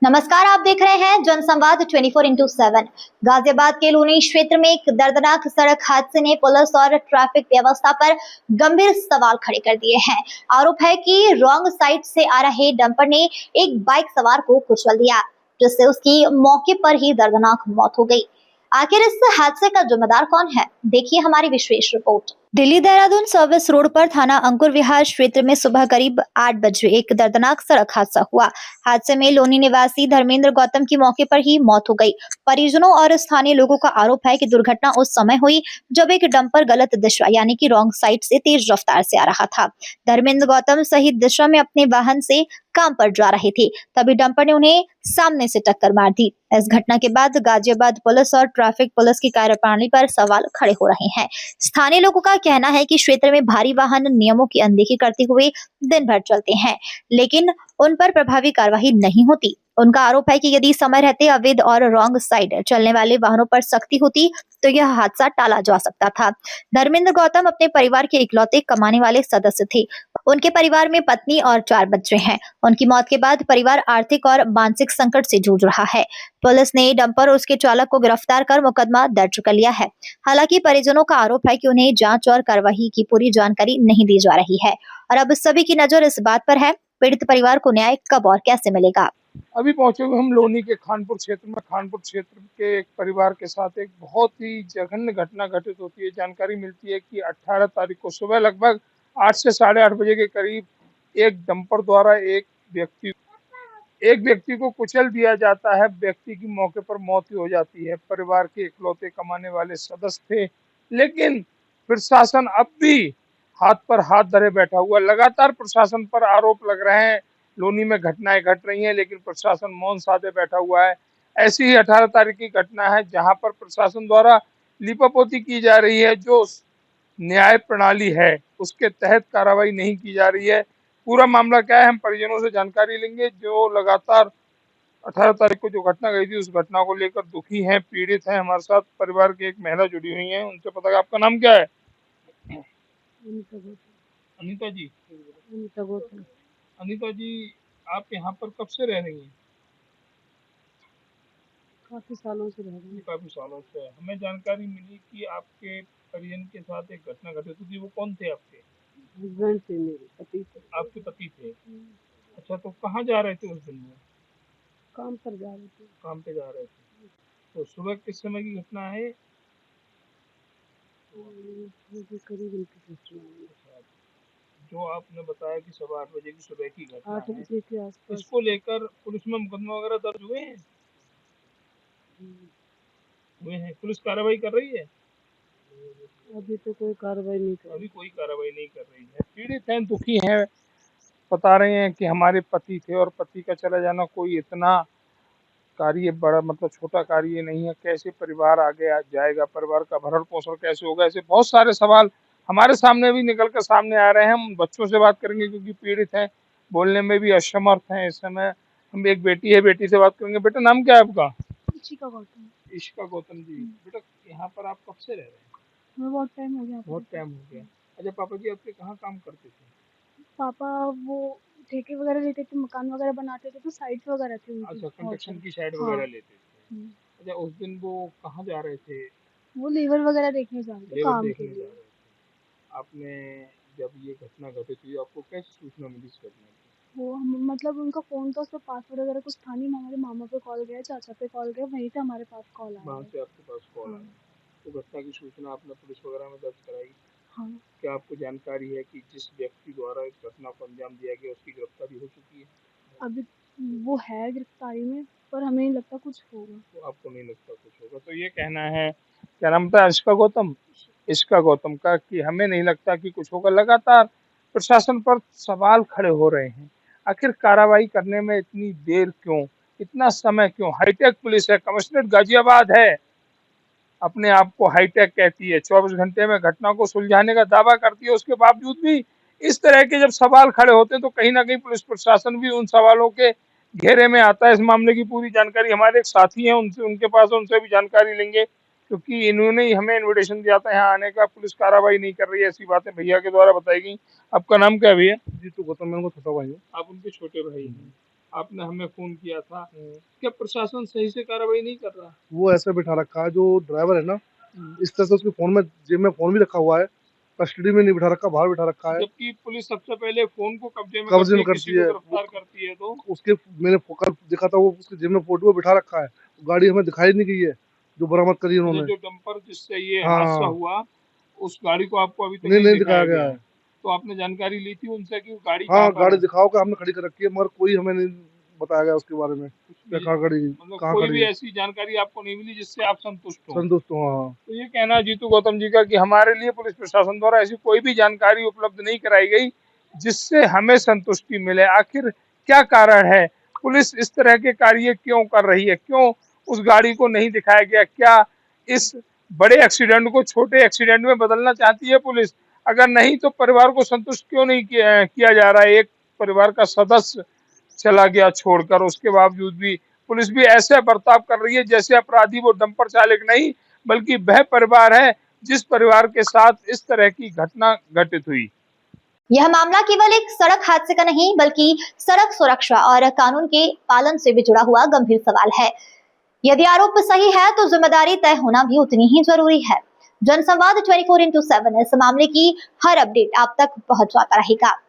नमस्कार, आप देख रहे हैं जनसंवाद 24x7। गाजियाबाद के लोनी क्षेत्र में एक दर्दनाक सड़क हादसे ने पुलिस और ट्रैफिक व्यवस्था पर गंभीर सवाल खड़े कर दिए हैं। आरोप है कि रॉन्ग साइड से आ रहे डंपर ने एक बाइक सवार को कुचल दिया, जिससे उसकी मौके पर ही दर्दनाक मौत हो गई। आखिर इस हादसे का जिम्मेदार कौन है, देखिए हमारी विशेष रिपोर्ट। दिल्ली देहरादून सर्विस रोड पर थाना अंकुर विहार क्षेत्र में सुबह करीब 8 बजे एक दर्दनाक सड़क हादसा हुआ। हादसे में लोनी निवासी धर्मेंद्र गौतम की मौके पर ही मौत हो गई। परिजनों और स्थानीय लोगों का आरोप है कि दुर्घटना उस समय हुई जब एक डंपर गलत दिशा यानी कि रॉन्ग साइड से तेज रफ्तार से आ रहा था। धर्मेंद्र गौतम सही दिशा में अपने वाहन से काम पर जा रहे थे, तभी डंपर ने उन्हें सामने से टक्कर मार दी। इस घटना के बाद गाजियाबाद पुलिस और ट्रैफिक पुलिस की कार्यप्रणाली पर सवाल खड़े हो रहे हैं। स्थानीय लोगों का कहना है कि क्षेत्र में भारी वाहन नियमों की अनदेखी करते हुए दिन भर चलते हैं, लेकिन उन पर प्रभावी कार्रवाई नहीं होती। उनका आरोप है कि यदि समय रहते अवैध और रॉन्ग साइड चलने वाले वाहनों पर सख्ती होती तो यह हादसा टाला जा सकता था। धर्मेंद्र गौतम अपने परिवार के इकलौते कमाने वाले सदस्य थे। उनके परिवार में पत्नी और 4 बच्चे हैं। उनकी मौत के बाद परिवार आर्थिक और मानसिक संकट से जूझ रहा है। पुलिस ने डंपर और उसके चालक को गिरफ्तार कर मुकदमा दर्ज कर लिया है। हालांकि परिजनों का आरोप है कि उन्हें जांच और कार्रवाई की पूरी जानकारी नहीं दी जा रही है और अब सभी की नजर इस बात पर है, पीड़ित परिवार को न्याय कब और कैसे मिलेगा। अभी पहुंचे हुए हम लोनी के खानपुर क्षेत्र के एक परिवार के साथ एक बहुत ही जघन्य घटना घटित होती है। जानकारी मिलती है कि 18 तारीख को सुबह लगभग 8 से 8:30 बजे के करीब एक डंपर द्वारा एक व्यक्ति को कुचल दिया जाता है। व्यक्ति की मौके पर मौत ही हो जाती है। परिवार के इकलौते कमाने वाले सदस्य थे, लेकिन प्रशासन अब भी हाथ पर हाथ धरे बैठा हुआ। लगातार प्रशासन पर आरोप लग रहे हैं, लोनी में घटनाएं घट रही हैं, लेकिन प्रशासन मौन साधे बैठा हुआ है। ऐसी ही 18 तारीख की घटना है जहां पर प्रशासन द्वारा लीपापोती की जा रही है। जो न्याय प्रणाली है उसके तहत कार्रवाई नहीं की जा रही है। पूरा मामला क्या है, हम परिजनों से जानकारी लेंगे, जो लगातार 18 तारीख को जो घटना गई थी उस घटना को लेकर दुखी हैं, पीड़ित हैं। हमारे साथ परिवार की एक महिला जुड़ी हुई है, उनसे पता है। आपका नाम क्या है? अनीता जी। अनीता जी, आप यहाँ पर कब से रह रही हैं? काफी सालों से रह रही हूँ। काफी सालों से। हमें जानकारी मिली कि आपके परिजन के साथ एक घटना घटित हुई थी। वो कौन थे आपके? हस्बैंड थे, मेरे पति थे। आपके पति थे। अच्छा, तो कहाँ जा रहे थे उस दिन वो? काम पर जा रहे थे। काम पे जा रहे थे। तो सुबह किस समय की घटना है? करीब उनकी सूचना आई। जो आपने बताया कि 8:15 बजे की सुबह की घटना 8 है, बजे के आसपास। इसको लेकर पुलिस में मुकदमा वगैरह दर्ज हुए हैं? हुए हैं। पुलिस कार्रवाई कर रही है? अभी तो कोई कार्रवाई नहीं कर अभी कोई कार्रवाई नहीं कर रही है। पीड़ित हैं, दुखी हैं, बता रहे हैं कि हमारे पति थे और पति का चला जाना कोई इतना कार्य बड़ा मतलब छोटा कार्य नहीं है। कैसे परिवार आगे जाएगा, परिवार का भरण पोषण कैसे होगा, ऐसे बहुत सारे सवाल हमारे सामने भी निकल कर सामने आ रहे हैं। हम बच्चों से बात करेंगे क्योंकि पीड़ित हैं, बोलने में भी असमर्थ हैं इस समय। हम एक बेटी है, बेटी से बात करेंगे। बेटा, नाम क्या है आपका? इशिका गौतम। इशिका गौतम जी। बेटा, यहाँ पर आप कब से रह रहे हैं? मैं बहुत टाइम हो गया। बहुत टाइम हो गया। अच्छा, पापा जी आपके कहाँ काम करते थे? पापा वो ठेके वगैरह लेते थे, मकान वगैरह बनाते थे, तो साइट्स वगैरह थी उनकी। अच्छा, कंस्ट्रक्शन की साइड हाँ। वगैरह लेते थे। अच्छा, उस दिन वो कहाँ जा रहे थे? वो लेबर वगैरह देखने जा रहे थे, लेबर काम के देखने जा लिए। रहे थे। आपने जब ये घटना घटित हुई, आपको कैसे सूचना मिली इस घटना की? वो मतलब उनका फोन था, उसमें पासवर्ड वगैरह कुछ था नहीं। हमारे मामा पे कॉल गया, चाचा पे कॉल गया, वहीं से हमारे पास कॉल आया। वहाँ से आपके पास कॉल हाँ। आया। तो घटना की सूचना आपने पुलिस वगैरह में दर्ज कराई? हाँ। क्या आपको जानकारी है कि जिस व्यक्ति द्वारा इस घटना को अंजाम दिया गया उसकी गिरफ्तारी हो चुकी है? अभी वो है गिरफ्तारी में, पर हमें नहीं लगता कुछ होगा। तो आपको नहीं लगता कुछ होगा। तो ये कहना है, क्या नाम था इसका? गौतम। इसका गौतम का कि हमें नहीं लगता कि कुछ होगा। लगातार प्रशासन पर सवाल खड़े हो रहे हैं। आखिर कार्रवाई करने में इतनी देर क्यों, इतना समय क्यों? हाईटेक पुलिस है, कमिश्नरेट गाजियाबाद है, अपने आप को हाईटेक कहती है, 24 घंटे में घटना को सुलझाने का दावा करती है। उसके बावजूद भी इस तरह के जब सवाल खड़े होते हैं तो कहीं ना कहीं पुलिस प्रशासन भी उन सवालों के घेरे में आता है। इस मामले की पूरी जानकारी हमारे एक साथी हैं, उनसे उनके पास उनसे भी जानकारी लेंगे। क्योंकि इन्होंने ही हमें इनविटेशन दिया था यहाँ आने का। पुलिस कार्रवाई नहीं कर रही है, ऐसी बातें भैया के द्वारा बताई गई। आपका नाम क्या है भैया? जीतू गौतम, मैं उनको छोटा भाई हूँ। आप उनके छोटे भाई हैं। आपने हमें फोन किया था, क्या प्रशासन सही से कार्रवाई नहीं कर रहा? वो ऐसे बिठा रखा है, जो ड्राइवर है ना, इस तरह से उसके फोन में, जेब में फोन भी रखा हुआ है, कस्टडी में नहीं बिठा रखा, बाहर बिठा रखा है। जबकि पुलिस सबसे पहले फोन को कब्जे में कब्जे में किसी करती को है। गिरफ्तार करती है तो उसके मैंने कल देखा था, वो उसके जेब में फोटो बिठा रखा है, गाड़ी हमें दिखाई नहीं गई है जो बरामद करी जो उन्होंने। डंपर जिससे ये हाँ हादसा हुआ, उस गाड़ी को आपको अभी तक नहीं दिखाया दिखाया गया है। तो आपने जानकारी ली थी उनसे कि वो गाड़ी हाँ, कहाँ पर गाड़ी है? दिखाओ का हमने खड़ी कर रखी है, मगर कोई हमें नहीं बताया गया उसके बारे में, क्या भी- कहाँ खड़ी, मतलब कहाँ कोई खड़ी भी है। ऐसी जानकारी आपको नहीं मिली जिससे आप संतुष्ट हो? संतुष्ट हूँ, हाँ। तो ये कहना है जीतू गौतम जी का कि हमारे लिए पुलिस प्रशासन द्वारा ऐसी कोई भी जानकारी उपलब्ध नहीं कराई गई जिससे हमें संतुष्टि मिले। आखिर क्या कारण है? पुलिस इस तरह के कार्य क्यों कर रही है? क्यों उस गाड़ी को नहीं दिखाया गया? क्या इस बड़े एक्सीडेंट को छोटे एक्सीडेंट में बदलना चाहती है पुलिस? अगर नहीं तो परिवार को संतुष्ट क्यों नहीं किया जा रहा है? एक परिवार का सदस्य चला गया छोड़कर, उसके बावजूद भी पुलिस भी ऐसे बर्ताव कर रही है जैसे अपराधी वो डंपर चालक नहीं बल्कि वह परिवार है जिस परिवार के साथ इस तरह की घटना घटित हुई। यह मामला केवल एक सड़क हादसे का नहीं बल्कि सड़क सुरक्षा और कानून के पालन से भी जुड़ा हुआ गंभीर सवाल है। यदि आरोप सही है तो जिम्मेदारी तय होना भी उतनी ही जरूरी है। जनसंवाद 24x7 इस मामले की हर अपडेट आप तक पहुंचाता रहेगा।